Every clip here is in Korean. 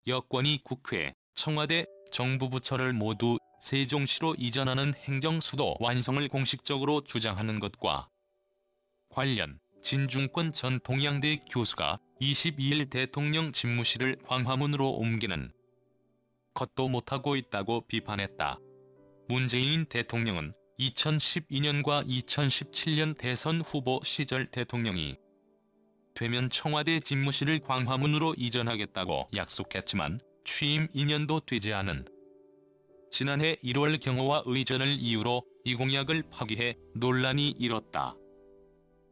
여권이 국회, 청와대, 정부 부처를 모두 세종시로 이전하는 행정수도 완성을 공식적으로 주장하는 것과 관련 진중권 전 동양대 교수가 22일 대통령 집무실을 광화문으로 옮기는 것도 못하고 있다고 비판했다. 문재인 대통령은 2012년과 2017년 대선 후보 시절 대통령이 되면 청와대 집무실을 광화문으로 이전하겠다고 약속했지만 취임 2년도 되지 않은 지난해 1월 경호와 의전을 이유로 이 공약을 파기해 논란이 일었다.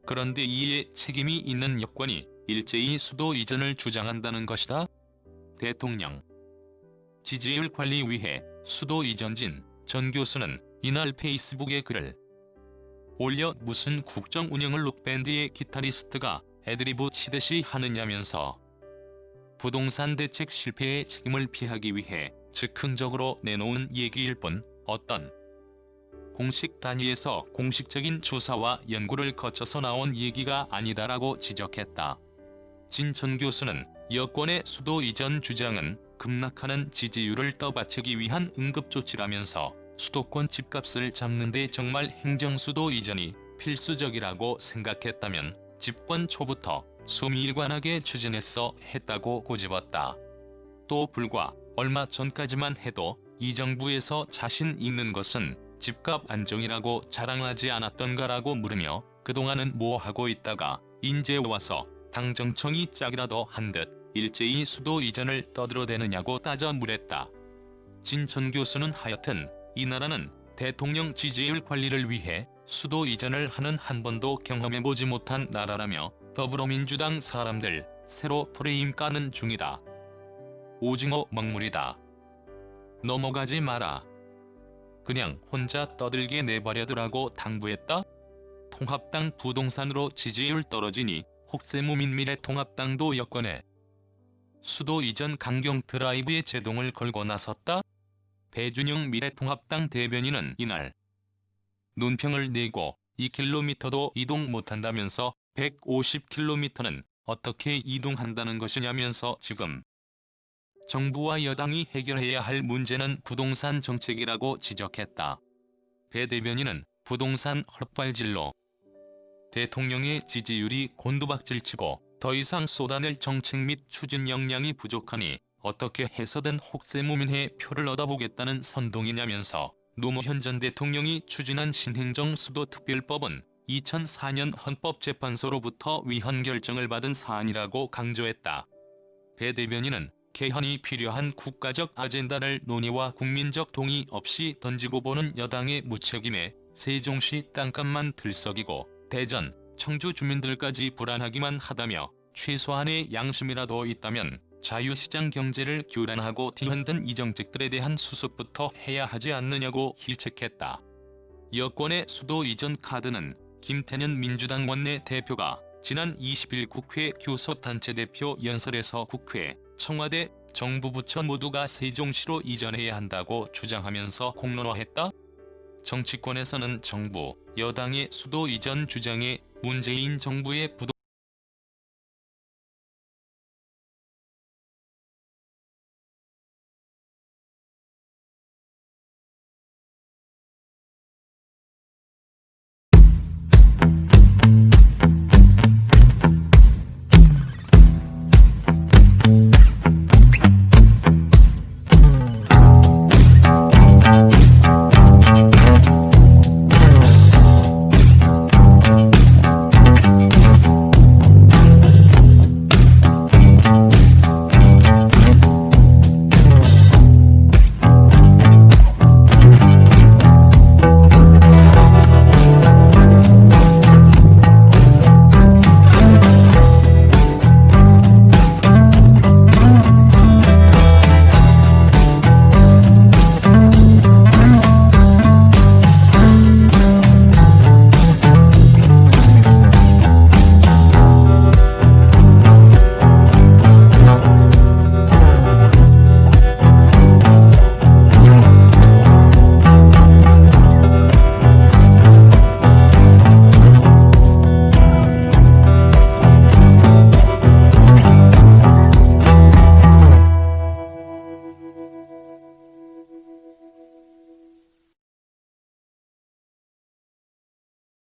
그런데 이에 책임이 있는 여권이 일제히 수도 이전을 주장한다는 것이다. 대통령 지지율 관리 위해 수도 이전진 전 교수는 이날 페이스북에 글을 올려 무슨 국정 운영을 록밴드의 기타리스트가 애드리브 치듯이 하느냐면서 부동산 대책 실패의 책임을 피하기 위해 즉흥적으로 내놓은 얘기일 뿐 어떤 공식 단위에서 공식적인 조사와 연구를 거쳐서 나온 얘기가 아니다라고 지적했다. 진 전 교수는 여권의 수도 이전 주장은 급락하는 지지율을 떠받치기 위한 응급조치라면서 수도권 집값을 잡는 데 정말 행정수도 이전이 필수적이라고 생각했다면 집권 초부터 소미일관하게 추진했어 했다고 고집었다. 또 불과 얼마 전까지만 해도 이 정부에서 자신 있는 것은 집값 안정이라고 자랑하지 않았던가라고 물으며 그동안은 뭐 하고 있다가 인제 와서 당정청이 짝이라도 한 듯 일제히 수도 이전을 떠들어대느냐고 따져 물었다. 진 전 교수는 하여튼 이 나라는 대통령 지지율 관리를 위해 수도 이전을 하는 한 번도 경험해보지 못한 나라라며 더불어민주당 사람들 새로 프레임 까는 중이다. 오징어 먹물이다. 넘어가지 마라. 그냥 혼자 떠들게 내버려두라고 당부했다. 통합당 부동산으로 지지율 떨어지니 혹세무민 미래통합당도 여권에 수도 이전 강경 드라이브에 제동을 걸고 나섰다. 배준영 미래통합당 대변인은 이날 논평을 내고 2km도 이동 못한다면서 150km는 어떻게 이동한다는 것이냐면서 지금 정부와 여당이 해결해야 할 문제는 부동산 정책이라고 지적했다. 배 대변인은 부동산 헛발질로 대통령의 지지율이 곤두박질치고 더 이상 쏟아낼 정책 및 추진 역량이 부족하니 어떻게 해서든 혹세무민의 표를 얻어보겠다는 선동이냐면서 노무현 전 대통령이 추진한 신행정수도특별법은 2004년 헌법재판소로부터 위헌 결정을 받은 사안이라고 강조했다. 배 대변인은 개헌이 필요한 국가적 아젠다를 논의와 국민적 동의 없이 던지고 보는 여당의 무책임에 세종시 땅값만 들썩이고 대전, 청주 주민들까지 불안하기만 하다며 최소한의 양심이라도 있다면 자유시장 경제를 교란하고 뒤흔든 이 정책들에 대한 수습부터 해야 하지 않느냐고 질책했다. 여권의 수도 이전 카드는 김태년 민주당 원내대표가 지난 20일 국회 교섭단체 대표 연설에서 국회, 청와대, 정부 부처 모두가 세종시로 이전해야 한다고 주장하면서 공론화했다. 정치권에서는 정부, 여당의 수도 이전 주장에 문재인 정부의 부동산